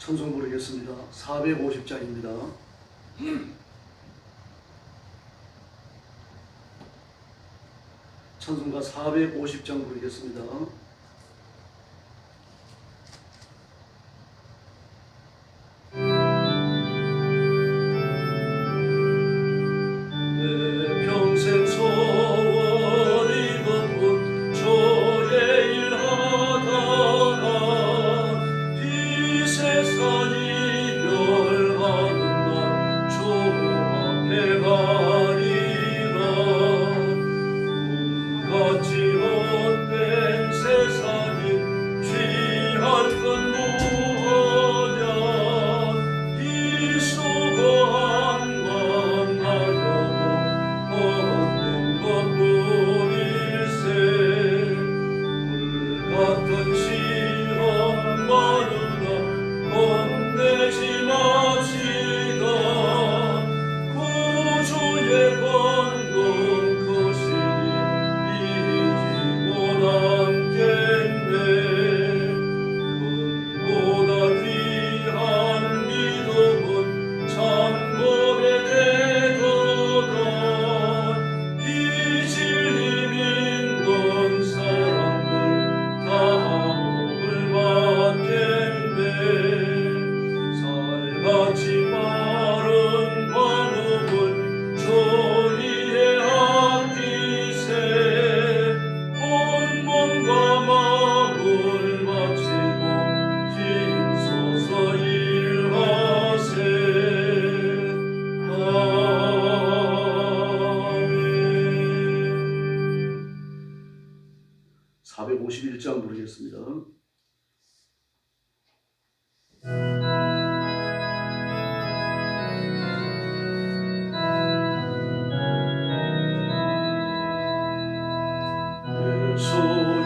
찬송 부르겠습니다. 450장입니다. 찬송가 450장 부르겠습니다. 내 평생 소원이 걷고 주의 일하다가 이 세상이 멸하는 날 주 앞에 가리라. 꿈같이 헛된 세상이 취할 건 무엇냐. 이 수고한 만나려고 헛된 것뿐일세. 불같은 시험 마누나 겁내지 맙시다. 구주의 권능 크시니 이기고 남겠네. 금보다 귀한 믿음은 참법의 태도다. 이 진리 믿는 사람들 다 복을 받겠네. 살같이 마른 마음을 주위에 아끼세. 온 몸과 마음을 바치고 힘써서 일하세. 아멘. 451장 부르겠습니다. 예수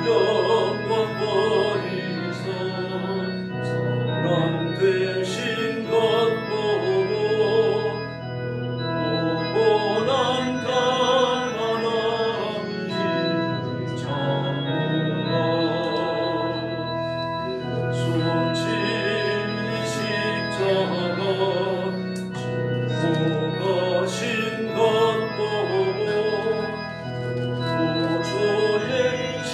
영광 버리사 사람 되신 것 보고 난 달마나 힘차오라. 예수 진리 십자가 증거하신 것 보고 주의 신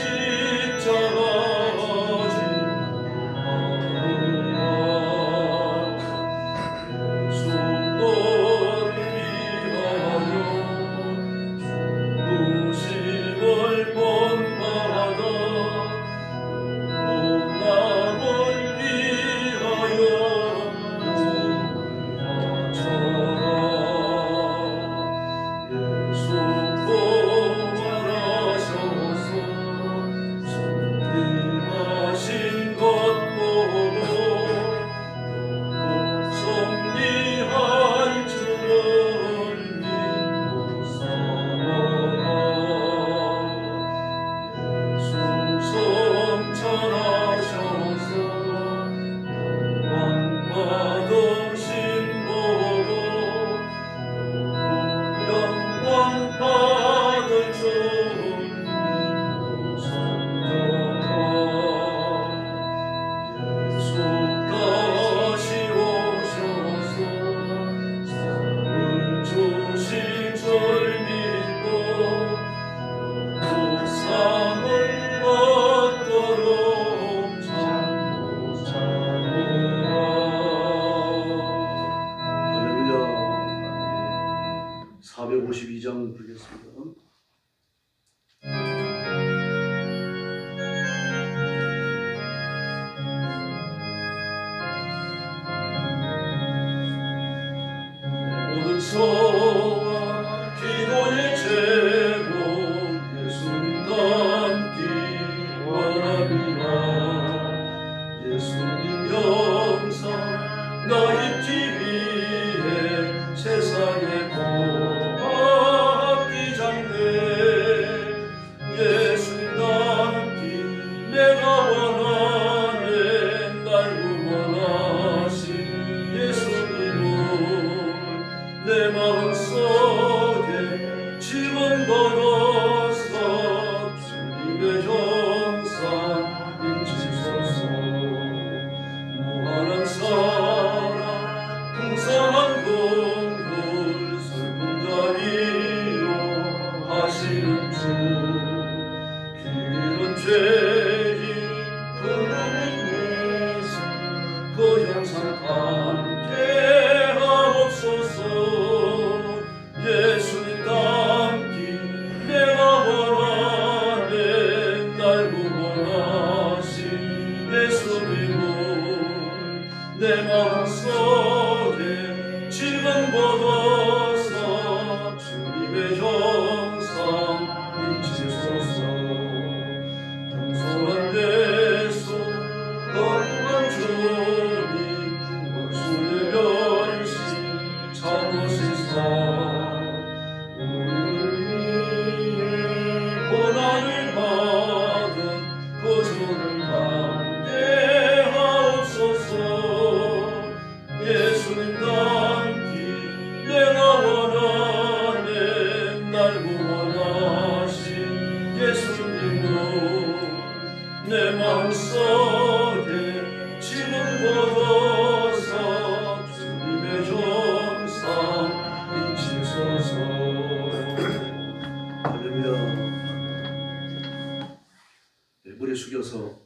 숙여서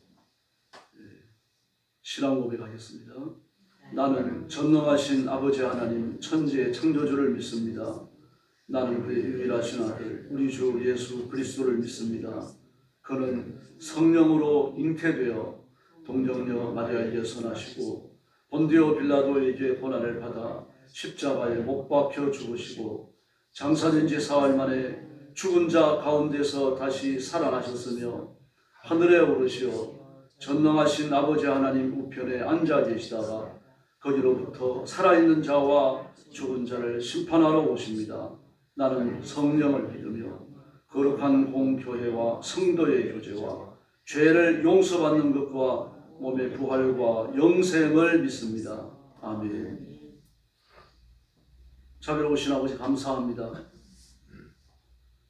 신앙 고백하겠습니다. 나는 전능하신 아버지 하나님 천지의 창조주를 믿습니다. 나는 그의 유일하신 아들 우리 주 예수 그리스도를 믿습니다. 그는 성령으로 잉태되어 동정녀 마리아에게 선하시고 본디오 빌라도에게 고난을 받아 십자가에 못 박혀 죽으시고 장사된 지 사흘 만에 죽은 자 가운데서 다시 살아나셨으며 하늘에 오르시어 전능하신 아버지 하나님 우편에 앉아 계시다가 거기로부터 살아있는 자와 죽은 자를 심판하러 오십니다. 나는 성령을 믿으며 거룩한 공교회와 성도의 교제와 죄를 용서받는 것과 몸의 부활과 영생을 믿습니다. 아멘. 자비로우신 아버지 감사합니다.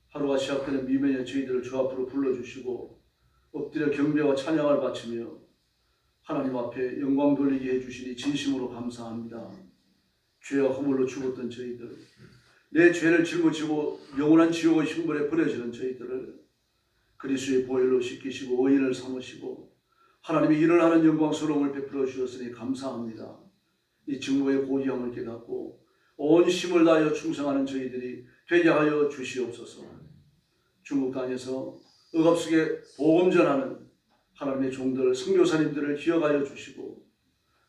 하루가 시작되는 미면에 저희들을 주 앞으로 불러주시고 엎드려 경배와 찬양을 바치며 하나님 앞에 영광 돌리게 해주시니 진심으로 감사합니다. 죄와 허물로 죽었던 저희들, 내 죄를 짊어지고 영원한 지옥의 흉벌에 버려지는 저희들을 그리스도의 보혈로 씻기시고 의인을 삼으시고 하나님이 일을 하는 영광스러움을 베풀어 주셨으니 감사합니다. 이 직무의 고귀함을 깨닫고 온 힘을 다하여 충성하는 저희들이 되게 하여 주시옵소서. 중국 땅에서 억압스게 복음 전하는 하나님의 종들, 선교사님들을 기억하여 주시고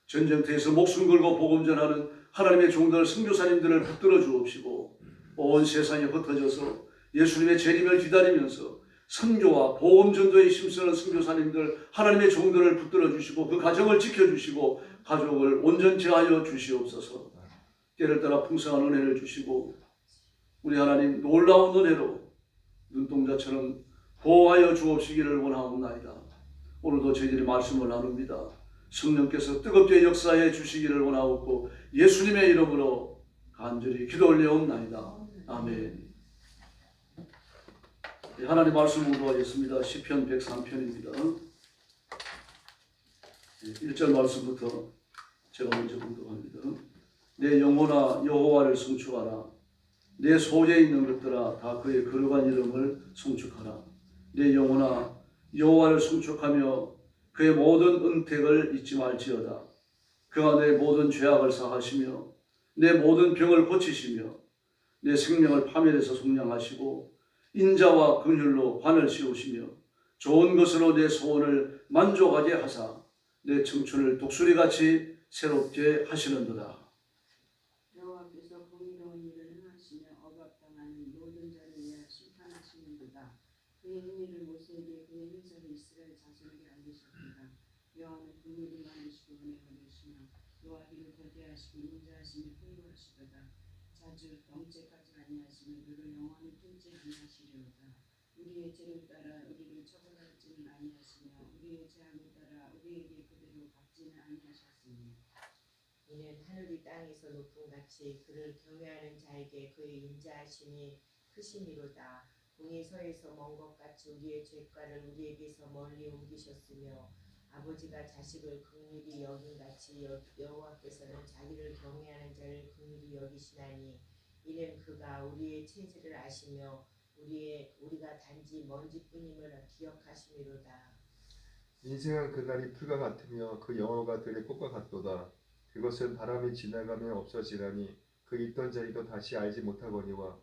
전쟁터에서 목숨 걸고 복음 전하는 하나님의 종들, 선교사님들을 붙들어 주옵시고 온 세상에 흩어져서 예수님의 재림을 기다리면서 선교와 복음 전도에 힘쓰는 선교사님들, 하나님의 종들을 붙들어 주시고 그 가정을 지켜주시고 가족을 온전치 하여 주시옵소서. 때를 따라 풍성한 은혜를 주시고 우리 하나님 놀라운 은혜로 눈동자처럼 보호하여 주옵시기를 원하옵나이다. 오늘도 저희들이 말씀을 나눕니다. 성령께서 뜨겁게 역사해 주시기를 원하옵고 예수님의 이름으로 간절히 기도 올려옵나이다. 아멘. 하나님 말씀 공부하겠습니다. 시편 103편입니다. 1절 말씀부터 제가 먼저 공부합니다. 내 영혼아 여호와를 송축하라. 내 소재에 있는 것들아 다 그의 거룩한 이름을 송축하라. 내 영혼아 여호와를 송축하며 그의 모든 은택을 잊지 말지어다. 그가 내 모든 죄악을 사하시며 내 모든 병을 고치시며 내 생명을 파멸해서 속량하시고 인자와 긍휼로 관을 씌우시며 좋은 것으로 내 소원을 만족하게 하사 내 청춘을 독수리같이 새롭게 하시는도다. 여호와께서 공의로운 일을 행하시며 억압당하는 모든 자를 위하여 심판하시는도다. 그의 행위를 모세에게 그의 행사를 이스라엘 자손에게 알리셨도다. 여호와는 긍휼이 많으시고 은혜가 많으시며 노하기를 더디하시고 인자하시며 풍부하시도다. 자주 정죄까지 아니하시며 너를 영원히 끊지 아니하시려다. 우리의 죄를 따라 우리를 처벌하지는 아니하시며 우리의 죄악을 따라 우리에게 그대로 갚지는 아니하셨으니 이는 하늘이 땅에서 높은 같이 그를 경외하는 자에게 그의 인자하심이 크심이로다. 공이 서에서 먼 것 같이 우리의 죄가를 우리에게서 멀리 옮기셨으며 아버지가 자식을 긍휼히 여긴 같이 여호와께서는 자기를 경외하는 자를 긍휼히 여기시나니 이는 그가 우리의 체질을 아시며 우리가 단지 먼지뿐임을 기억하심이로다. 인생은 그날이 풀과 같으며 그 영화가 들의 꽃과 같도다. 그것은 바람이 지나가면 없어지나니 그 있던 자리도 다시 알지 못하거니와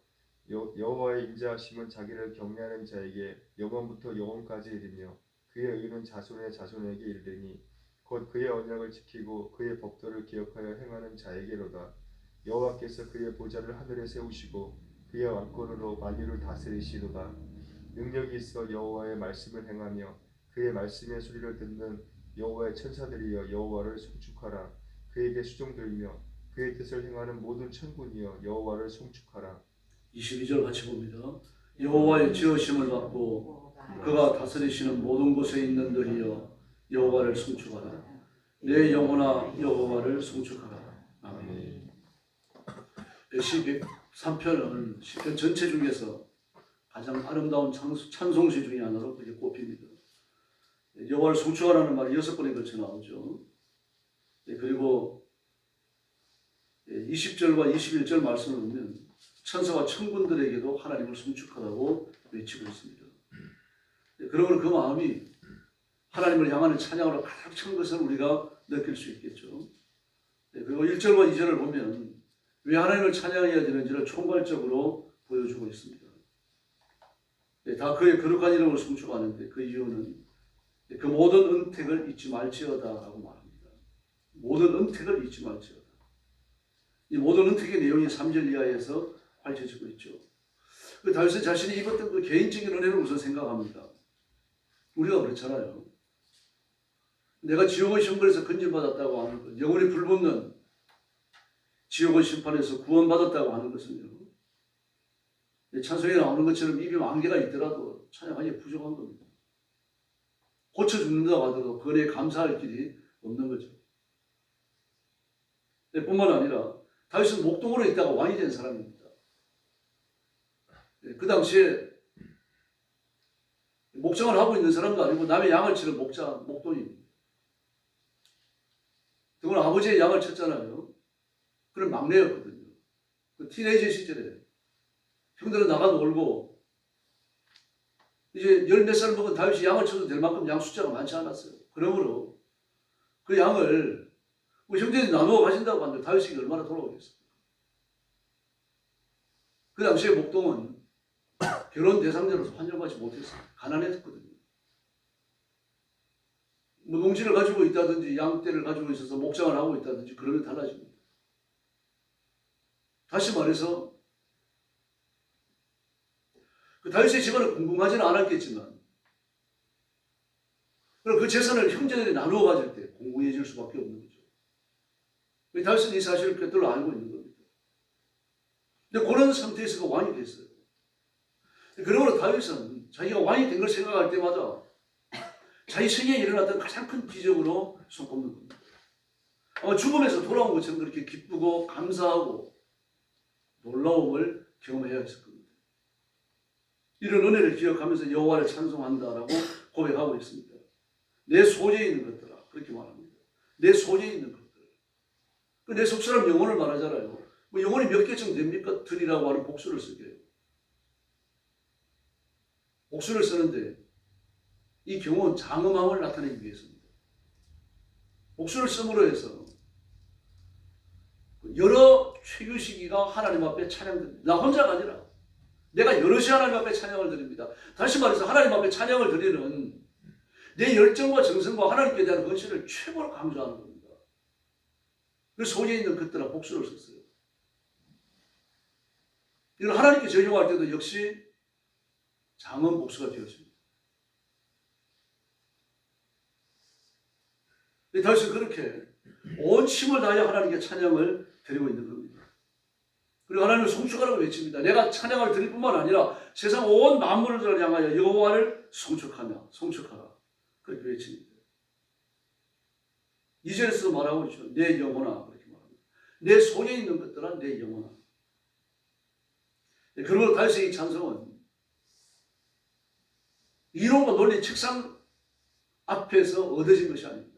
여호와의 인자하심은 자기를 경외하는 자에게 영원부터 영원까지 이르며 그의 의는 자손의 자손에게 이르리니 곧 그의 언약을 지키고 그의 법도를 기억하여 행하는 자에게로다. 여호와께서 그의 보좌를 하늘에 세우시고 그의 왕권으로 만유를 다스리시도다. 능력이 있어 여호와의 말씀을 행하며 그의 말씀의 소리를 듣는 여호와의 천사들이여 여호와를 송축하라. 그에게 수종들며 그의 뜻을 행하는 모든 천군이여 여호와를 송축하라. 22절 같이 봅니다. 여호와의 지으심을 받고 그가 다스리시는 모든 곳에 있는 너희여 여호와를 송축하라. 내 영혼아 여호와를 송축하라. 아멘. 시편 103편은 시편 전체 중에서 가장 아름다운 찬송시 중에 하나로 그게 꼽힙니다. 여호와를 송축하라는 말이 6번에 걸쳐 나오죠. 그리고 20절과 21절 말씀을 보면 천사와 천군들에게도 하나님을 송축하라고 외치고 있습니다. 그러면 그 마음이 하나님을 향하는 찬양으로 가득 찬 것을 우리가 느낄 수 있겠죠. 네, 그리고 1절과 2절을 보면 왜 하나님을 찬양해야 되는지를 총괄적으로 보여주고 있습니다. 네, 다 그의 거룩한 이름을 송축하는데 그 이유는 그 모든 은택을 잊지 말지어다라고 말합니다. 모든 은택을 잊지 말지어다. 이 모든 은택의 내용이 3절 이하에서 밝혀지고 있죠. 그 다윗은 자신이 입었던 그 개인적인 은혜를 우선 생각합니다. 우리가 그렇잖아요. 내가 지옥의 심판에서 건진받았다고 하는 것, 영원히 불붙는 지옥의 심판에서 구원받았다고 하는 것은요, 찬송에 나오는 것처럼 입에 만개가 있더라도 찬양하기에 부족한 겁니다. 고쳐 죽는다고 하더라도 그 은혜에 감사할 길이 없는 거죠. 뿐만 아니라 다윗은 목동으로 있다가 왕이 된 사람입니다. 그 당시에 목장을 하고 있는 사람도 아니고 남의 양을 치는 목동입니다. 더구나 아버지의 양을 쳤잖아요. 그런 막내였거든요. 그 티네이저 시절에 형들은 나가 놀고 이제 10몇 살 먹은 다윗이 양을 쳐도 될 만큼 양 숫자가 많지 않았어요. 그러므로 그 양을 형제들이 나누어 가진다고 하는데 다윗이 얼마나 돌아오겠습니까? 그 당시에 목동은 결혼 대상자로서 환영받지 못했어요. 가난했거든요. 뭐 농지를 가지고 있다든지 양떼를 가지고 있어서 목장을 하고 있다든지 그러면 달라집니다. 다시 말해서 그 다윗의 집안은 궁금하지는 않았겠지만 그럼 그 재산을 형제들이 나누어 가질 때 궁금해질 수밖에 없는 거죠. 다윗은 이 사실을 꿰뚫어 알고 있는 겁니다. 근데 그런 상태에서 그 왕이 됐어요. 그러므로 다윗은 자기가 왕이 된 걸 생각할 때마다 자기 생애에 일어났던 가장 큰 기적으로 손꼽는 겁니다. 아마 죽음에서 돌아온 것처럼 그렇게 기쁘고 감사하고 놀라움을 경험해야 했을 겁니다. 이런 은혜를 기억하면서 여호와를 찬송한다라고 고백하고 있습니다. 내 소재에 있는 것들아, 그렇게 말합니다. 내 소재에 있는 것들. 내 속사람 영혼을 말하잖아요. 뭐 영혼이 몇 개쯤 됩니까? 들이라고 하는 복수를 쓰게요. 복수를 쓰는데 이 경우는 장엄함을 나타내기 위해서입니다. 복수를 쓰므로 해서 여러 최규시기가 하나님 앞에 찬양드립니다. 나 혼자가 아니라 내가 여럿이 하나님 앞에 찬양을 드립니다. 다시 말해서 하나님 앞에 찬양을 드리는 내 열정과 정성과 하나님께 대한 헌신을 최고로 강조하는 겁니다. 그 속에 있는 것들아 복수를 썼어요. 이걸 하나님께 적용할 때도 역시 장엄 복수가 되었습니다. 다윗은 그렇게 온 힘을 다하여 하나님께 찬양을 드리고 있는 겁니다. 그리고 하나님을 송축하라고 외칩니다. 내가 찬양을 드릴 뿐만 아니라 세상 온 만물을 향하여 여호와를 송축하라. 그렇게 외칩니다. 2절에서도 말하고 있죠. 내 영혼아, 그렇게 말합니다. 내 속에 있는 것들아 내 영혼아. 그리고 다윗의 이 찬송은 이론과 논리 책상 앞에서 얻어진 것이 아닙니다.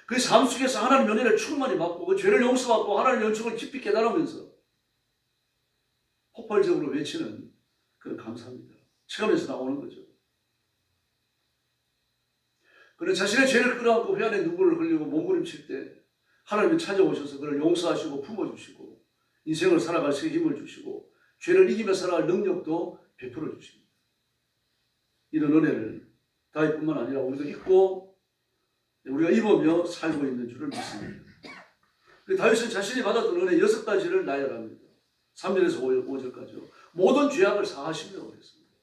그 삶 속에서 하나님 은혜를 충만히 받고 그 죄를 용서받고 하나님 연축을 깊이 깨달으면서 폭발적으로 외치는 그런 감사입니다. 체감에서 나오는 거죠. 그는 자신의 죄를 끌어안고 회안에 눈물을 흘리고 몸부림칠 때 하나님이 찾아오셔서 그를 용서하시고 품어주시고 인생을 살아갈 수 있는 힘을 주시고 죄를 이기며 살아갈 능력도 베풀어 주십니다. 이런 은혜를 다윗뿐만 아니라 우리도 잊고 우리가 입으며 살고 있는 줄을 믿습니다. 다윗은 자신이 받았던 은혜 6가지를 나열합니다. 3절에서 5절까지요. 모든 죄악을 사하시며 그랬습니다.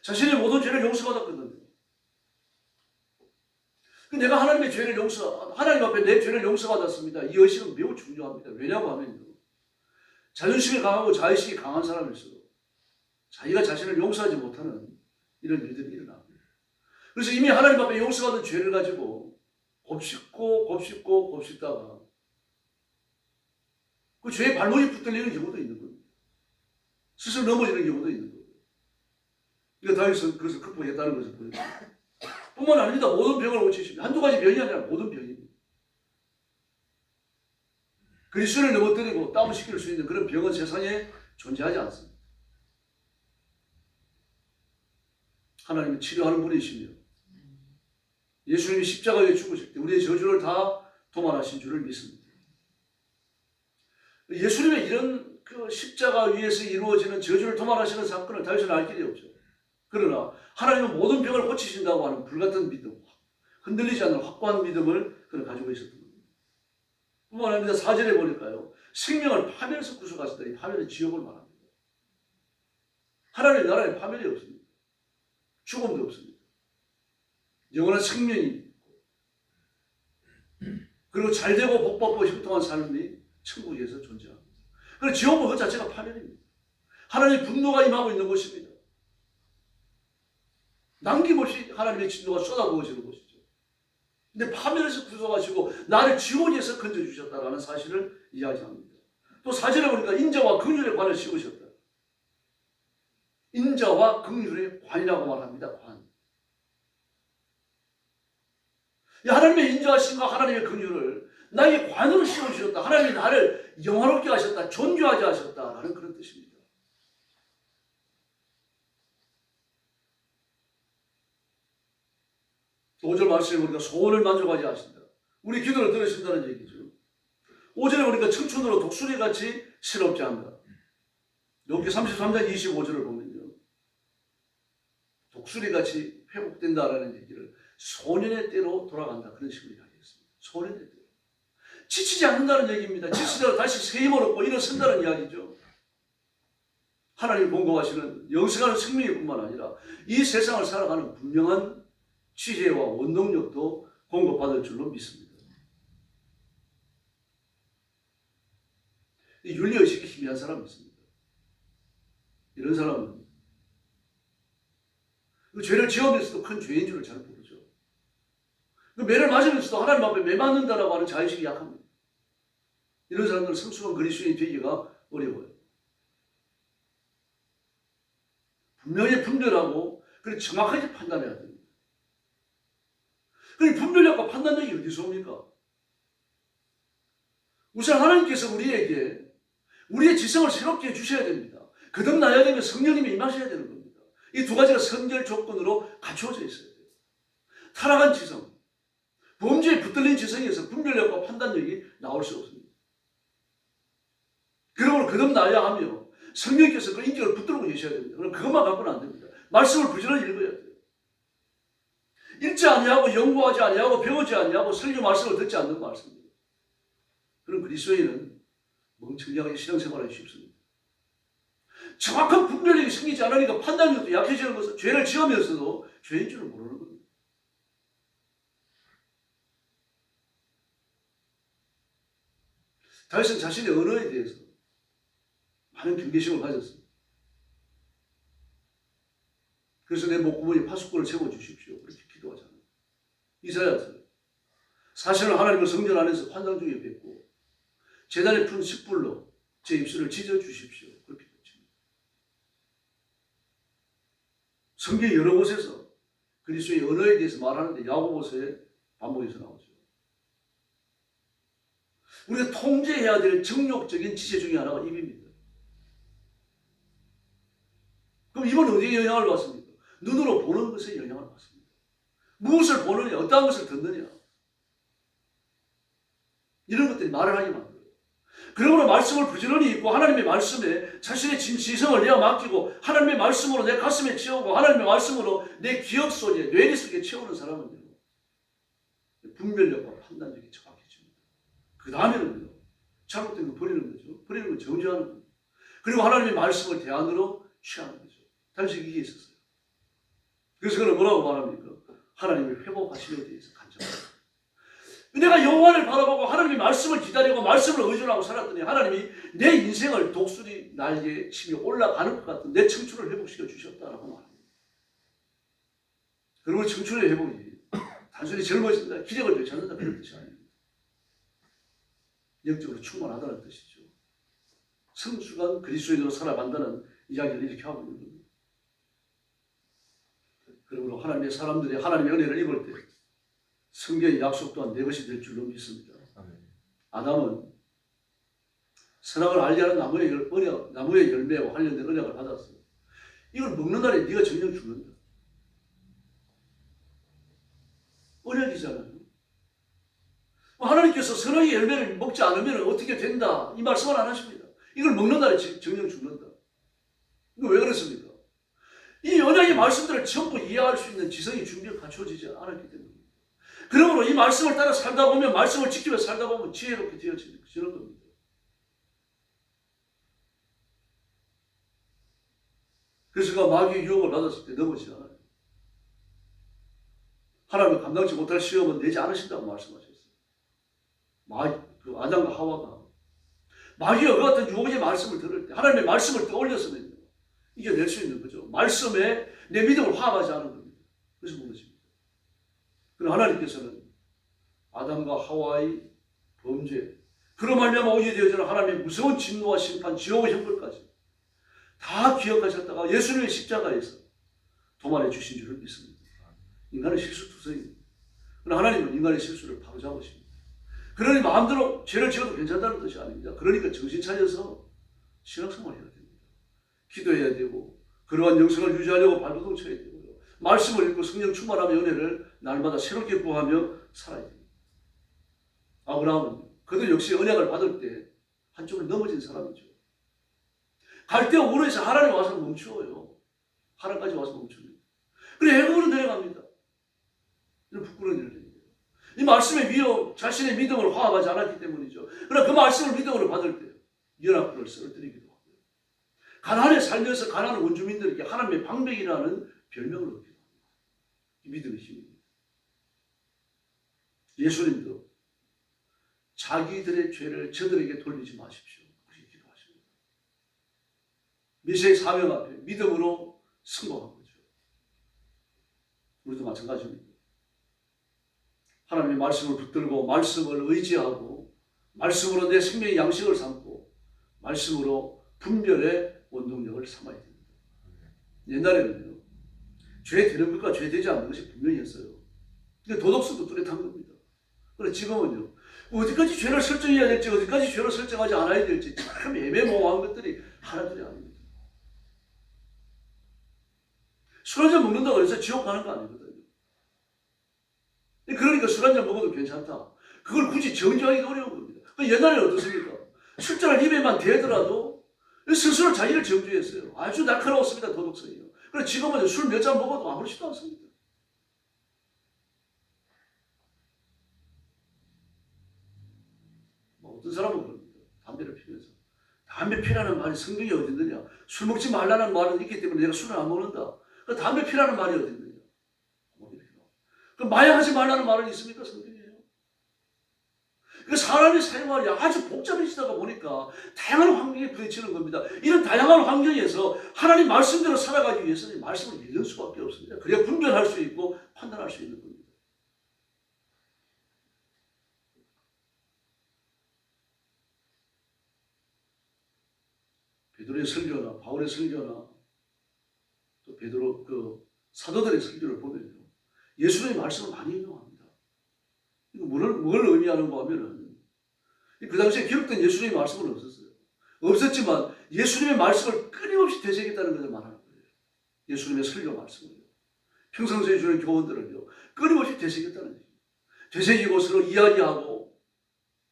자신의 모든 죄를 용서받았거든요. 내가 하나님의 죄를 하나님 앞에 내 죄를 용서받았습니다. 이 의식은 매우 중요합니다. 왜냐고 하면요. 자존심이 강하고 자의식이 강한 사람일수록 자기가 자신을 용서하지 못하는 이런 일들이 일어납니다. 그래서 이미 하나님 앞에 용서받은 죄를 가지고 곱씹다가 그 죄에 발목이 붙들리는 경우도 있는 겁니다. 스스로 넘어지는 경우도 있는 거예요. 그러니까 다윗은 그것을 극복했다는 것을 보여줍니다. 뿐만 아닙니다. 모든 병을 고치십니다. 한두 가지 병이 아니라 모든 병입니다. 그리스도를 넘어뜨리고 다운시킬 수 있는 그런 병은 세상에 존재하지 않습니다. 하나님은 치료하는 분이시며 예수님이 십자가에 죽으실 때 우리의 저주를 다 도말하신 줄을 믿습니다. 예수님의 이런 그 십자가 위에서 이루어지는 저주를 도말하시는 사건을 다윗은 알 길이 없죠. 그러나 하나님은 모든 병을 고치신다고 하는 불같은 믿음, 흔들리지 않는 확고한 믿음을 그는 가지고 있었던 겁니다. 뿐만 아니라 4절에 보니까요, 생명을 파멸해서 구속하셨다니, 파멸은 지옥을 말합니다. 하나님의 나라에 파멸이 없습니다. 죽음도 없습니다. 영원한 생명이 있고, 그리고 잘되고 복받고 형통한 삶이 천국에서 존재합니다. 그리고 지옥은 그 자체가 파멸입니다. 하나님의 분노가 임하고 있는 곳입니다. 남김없이 하나님의 진노가 쏟아부어지는 곳이죠. 근데 파멸에서 구속하시고 나를 지옥에서 건져주셨다라는 사실을 이야기합니다. 또 4절에 보니까 인자와 긍휼의 관을 씌우셨다. 인자와 긍휼의 관이라고 말합니다. 관. 하나님의 인자하심과 하나님의 긍휼을 나에게 관으로 씌워주셨다. 하나님이 나를 영화롭게 하셨다. 존귀하게 하셨다라는 그런 뜻입니다. 또 5절 말씀에 보니까 소원을 만족하게 하신다. 우리 기도를 들으신다는 얘기죠. 5절에 보니까 청춘으로 독수리같이 실없게 한다. 여기 33장 25절을 보면요, 독수리같이 회복된다라는 얘기를 소년의 때로 돌아간다, 그런 식으로 이야기했습니다. 소년의 때로. 지치지 않는다는 얘기입니다. 지치더라도 다시 새 힘을 얻고 일어선다는 이야기죠. 하나님 공급하시는 영생하는 생명일 뿐만 아니라 이 세상을 살아가는 분명한 지혜와 원동력도 공급받을 줄로 믿습니다. 이 윤리의식이 희미한 사람이 있습니다. 이런 사람은 죄를 지으면서도 큰 죄인 줄을 잘 모르죠. 매를 맞으면서도 하나님 앞에 매 맞는다라고 하는 자의식이 약합니다. 이런 사람들은 성숙한 그리스도인이 되기가 어려워요. 분명히 분별하고 그리고 정확하게 판단해야 됩니다. 그리고 분별력과 판단력이 어디서 옵니까? 우선 하나님께서 우리에게 우리의 지성을 새롭게 해주셔야 됩니다. 거듭나야 되면 성령님이 임하셔야 되는 겁니다. 이 두 가지가 선결 조건으로 갖추어져 있어야 돼요. 타락한 지성, 범죄에 붙들린 지성에서 분별력과 판단력이 나올 수 없습니다. 그러므로 거듭나야 하며 성령께서 그 인격을 붙들고 계셔야 됩니다. 그럼 그것만 갖고는 안 됩니다. 말씀을 부지런히 읽어야 돼요. 읽지 아니하고 연구하지 아니하고 배우지 아니하고 설교 말씀을 듣지 않는 말씀입니다. 그런 그리스도인은 멍청하게 신앙생활하기 쉽습니다. 정확한 분별력이 생기지 않으니까 판단력도 약해지는 것은 죄를 지으면서도 죄인 줄을 모르는 겁니다. 다윗은 자신의 언어에 대해서 많은 경계심을 가졌습니다. 그래서 내 목구멍에 파수꾼을 세워주십시오, 그렇게 기도하잖아요. 이사야서 사실은 하나님의 성전 안에서 환상 중에 뵙고 제단에 푼 식불로 제 입술을 찢어주십시오, 그렇게 외칩니다. 성경 여러 곳에서 그리스도의 언어에 대해서 말하는데 야고보서에 반복해서 나오죠. 우리가 통제해야 될 정욕적인 지체 중에 하나가 입입니다. 그럼 입은 어디에 영향을 받습니까? 눈으로 보는 것에 영향을 받습니다. 무엇을 보느냐, 어떠한 것을 듣느냐, 이런 것들이 말을 하게 만들어요. 그러므로 말씀을 부지런히 읽고 하나님의 말씀에 자신의 지성을 내어 맡기고 하나님의 말씀으로 내 가슴에 채우고 하나님의 말씀으로 내 기억 속에, 뇌리 속에 채우는 사람은요, 분별력과 판단력이 정확해집니다. 그 다음에는요, 잘못된 거 버리는 거죠. 버리는 건 정죄하는 거죠. 그리고 하나님의 말씀을 대안으로 취하는 거죠. 다윗이 이게 있었어요. 그래서 그는 뭐라고 말합니까? 하나님을 회복하심에 대해서 간절합니다. 내가 여호와를 바라보고 하나님의 말씀을 기다리고 말씀을 의존하고 살았더니 하나님이 내 인생을 독수리 날개에 치며 올라가는 것 같은 내 청춘을 회복시켜 주셨다라고 말합니다. 그리고 청춘의 회복이 단순히 젊어진다, 기력을 되찾는다, 그런 뜻이 아닙니다. 영적으로 충만하다는 뜻이죠. 성숙한 그리스도인으로 살아간다는 이야기를 이렇게 하고 있는 겁니다. 그러므로 하나님의 사람들이 하나님의 은혜를 입을 때 성경의 약속 또한 내 것이 될 줄로 믿습니다. 아담은 선악을 알게 하는 나무의 열매와 관련된 언약을 받았어요. 이걸 먹는 날에 네가 정녕 죽는다. 언약이잖아요. 하나님께서 선악의 열매를 먹지 않으면 어떻게 된다 이 말씀을 안 하십니다. 이걸 먹는다는 정령 죽는다. 이거 왜 그렇습니까? 이 언약의 말씀들을 전부 이해할 수 있는 지성이 준비가 갖춰지지 않았기 때문입니다. 그러므로 이 말씀을 따라 살다 보면, 말씀을 지키며 살다 보면 지혜롭게 되어지는 겁니다. 그래서 그가 마귀의 유혹을 받았을 때 넘어지지 않아요. 하나님은 감당치 못할 시험은 내지 않으신다고 말씀하셨어요. 아담과 하와가 마귀와 그 같은 유혹의 말씀을 들을 때 하나님의 말씀을 떠올렸으면 이겨낼 수 있는 거죠. 말씀에 내 믿음을 화합하지 않은 겁니다. 그래서 무너집니다. 그러나 하나님께서는 아담과 하와의 범죄, 그로 말미암아 오게 되어지는 하나님의 무서운 진노와 심판, 지옥의 형벌까지 다 기억하셨다가 예수님의 십자가에서 도말해 주신 줄을 믿습니다. 인간은 실수투성입니다. 그러나 하나님은 인간의 실수를 바로잡으십니다. 그러니 마음대로 죄를 지어도 괜찮다는 뜻이 아닙니다. 그러니까 정신 차려서 신앙생활 해야 됩니다. 기도해야 되고, 그러한 영성을 유지하려고 발버둥 쳐야 되고요. 말씀을 읽고 성령 충만함의 은혜를 날마다 새롭게 구하며 살아야 됩니다. 아브라함은 그도 역시 언약을 받을 때 한쪽으로 넘어진 사람이죠. 갈대아 우르에서 하나님 와서 멈추어요. 하나님까지 와서 멈춥니다. 그래 애굽으로 내려갑니다. 이런 부끄러운 일을. 이 말씀의 위협, 자신의 믿음을 화합하지 않았기 때문이죠. 그러나 그 말씀을 믿음으로 받을 때 연합군을 쓰러뜨리기도 하고요. 가나안에 살면서 가나안 원주민들에게 하나님의 방백이라는 별명을 얻기도 합니다. 이 믿음의 힘입니다. 예수님도 자기들의 죄를 저들에게 돌리지 마십시오. 그렇게 기도하십니다. 메시아의 사명 앞에 믿음으로 승복한 거죠. 우리도 마찬가지입니다. 하나님의 말씀을 붙들고 말씀을 의지하고 말씀으로 내 생명의 양식을 삼고 말씀으로 분별의 원동력을 삼아야 됩니다. 옛날에는요, 죄 되는 것과 죄 되지 않는 것이 분명했어요. 근데 도덕성도 뚜렷한 겁니다. 그런데 지금은요, 어디까지 죄를 설정해야 될지 어디까지 죄를 설정하지 않아야 될지 참 애매모호한 것들이 하나둘이 아닙니다. 술 한잔 먹는다고 해서 지옥 가는 거 아니거든요. 그러니까 술 한잔 먹어도 괜찮다. 그걸 굳이 정죄하기가 어려운 겁니다. 옛날에는 어떻습니까? 술잔을 입에만 대더라도 스스로 자기를 정죄했어요. 아주 날카로웠습니다. 도덕성이요. 그런데 지금은 술 몇 잔 먹어도 아무렇지도 않습니다. 어떤 사람은 그럽니다. 담배를 피면서. 담배 피라는 말이 성경에 어디 있느냐. 술 먹지 말라는 말은 있기 때문에 내가 술을 안 먹는다. 담배 피라는 말이 어디 있느냐. 그럼 마약하지 말라는 말은 있습니까? 성경이에요. 그 사람이 사용하기 아주 복잡해지다가 보니까 다양한 환경에 부딪히는 겁니다. 이런 다양한 환경에서 하나님 말씀대로 살아가기 위해서는 말씀을 읽을 수밖에 없습니다. 그래야 분별할 수 있고 판단할 수 있는 겁니다. 베드로의 설교나 바울의 설교나 또 베드로 사도들의 설교를 보면요, 예수님의 말씀을 많이 인용합니다. 이거 뭘 의미하는가 하면은 그 당시에 기록된 예수님의 말씀은 없었어요. 없었지만 예수님의 말씀을 끊임없이 되새겼다는 것을 말하는 거예요. 예수님의 설교 말씀을요. 평상시에 주는 교훈들을요, 끊임없이 되새겼다는 거예요. 되새기고 서로 이야기하고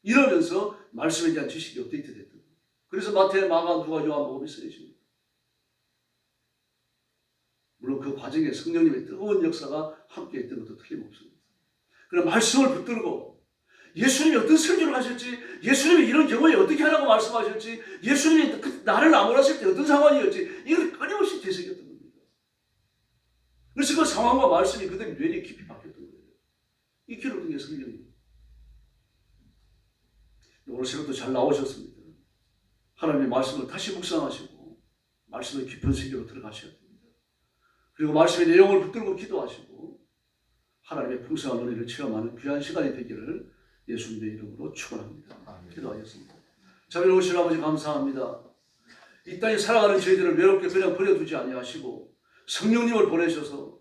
이러면서 말씀에 대한 지식이 업데이트 됐던 거예요. 그래서 마태, 마가, 누가, 요한복음이 쓰여집니다. 물론 그 과정에 성령님의 뜨거운 역사가 함께했던 것도 틀림없습니다. 그럼 말씀을 붙들고 예수님이 어떤 설교를 하실지, 예수님이 이런 경우에 어떻게 하라고 말씀하실지, 예수님이 나를 나무라실 때 어떤 상황이었지, 이걸 끊임없이 되새겼던 겁니다. 그래서 그 상황과 말씀이 그들의 뇌리에 깊이 박혔던 거예요. 이 기록된 게 성경입니다. 오늘 새벽도 잘 나오셨습니다. 하나님의 말씀을 다시 묵상하시고 말씀의 깊은 세계로 들어가셔야 됩니다. 그리고 말씀의 내용을 붙들고 기도하시고 하나님의 풍성한 은혜를 체험하는 귀한 시간이 되기를 예수님의 이름으로 축원합니다. 기도하겠습니다. 자비로 오신 아버지 감사합니다. 이 땅에 살아가는 저희들을 외롭게 그냥 버려두지 아니하시고 성령님을 보내셔서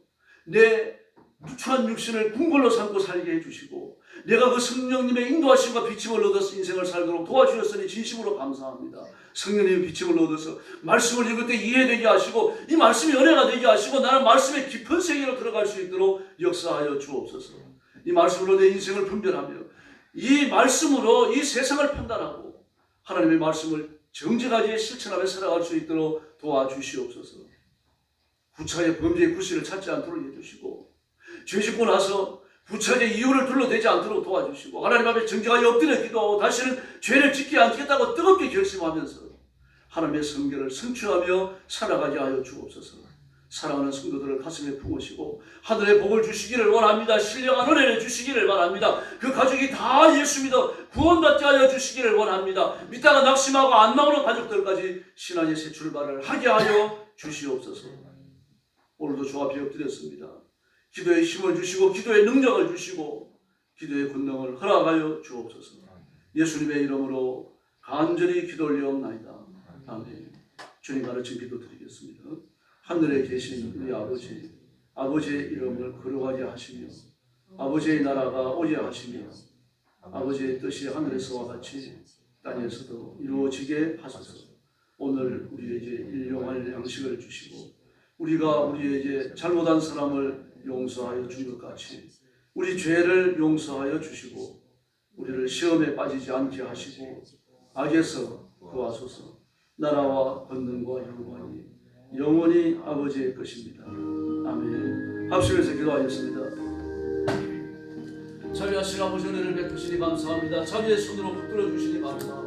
내 누추한 육신을 궁궐로 삼고 살게 해주시고 내가 그 성령님의 인도하심과 비침을 얻어서 인생을 살도록 도와주셨으니 진심으로 감사합니다. 성령님의 비침을 얻어서 말씀을 읽을 때 이해되게 하시고 이 말씀이 은혜가 되게 하시고 나는 말씀의 깊은 세계로 들어갈 수 있도록 역사하여 주옵소서. 이 말씀으로 내 인생을 분별하며 이 말씀으로 이 세상을 판단하고 하나님의 말씀을 정직하게 실천하며 살아갈 수 있도록 도와주시옵소서. 구차의 범죄의 구실을 찾지 않도록 해주시고 죄 짓고 나서 구차의 이유를 둘러대지 않도록 도와주시고 하나님 앞에 정직하게 엎드려 기도하고 다시는 죄를 짓지 않겠다고 뜨겁게 결심하면서 하나님의 성결을 성취하며 살아가게 하여 주옵소서. 사랑하는 성도들을 가슴에 품으시고 하늘의 복을 주시기를 원합니다. 신령한 은혜를 주시기를 바랍니다. 그 가족이 다 예수 믿어 구원받게 하여 주시기를 원합니다. 믿다가 낙심하고 안 나오는 가족들까지 신앙의 새 출발을 하게 하여 주시옵소서. 오늘도 주 앞에 엎드렸습니다. 기도에 힘을 주시고 기도의 능력을 주시고 기도의 권능을 허락하여 주옵소서. 예수님의 이름으로 간절히 기도 올리옵나이다. 아멘. 주님 가르친 기도 드리겠습니다. 하늘에 계신 우리 아버지, 아버지의 이름을 거룩하게 하시며 아버지의 나라가 오게 하시며 아버지의 뜻이 하늘에서와 같이 땅에서도 이루어지게 하소서. 오늘 우리에게 일용할 양식을 주시고 우리가 우리에게 잘못한 사람을 용서하여 준 것 같이 우리 죄를 용서하여 주시고 우리를 시험에 빠지지 않게 하시고 악에서 구하소서. 나라와 권능과 영광이 영원히 아버지의 것입니다. 아멘. 합심해서 기도하겠습니다. 자비하신 아버지 은혜를 베푸시니 감사합니다. 자비의 손으로 붙들어 주시니 감사합니다.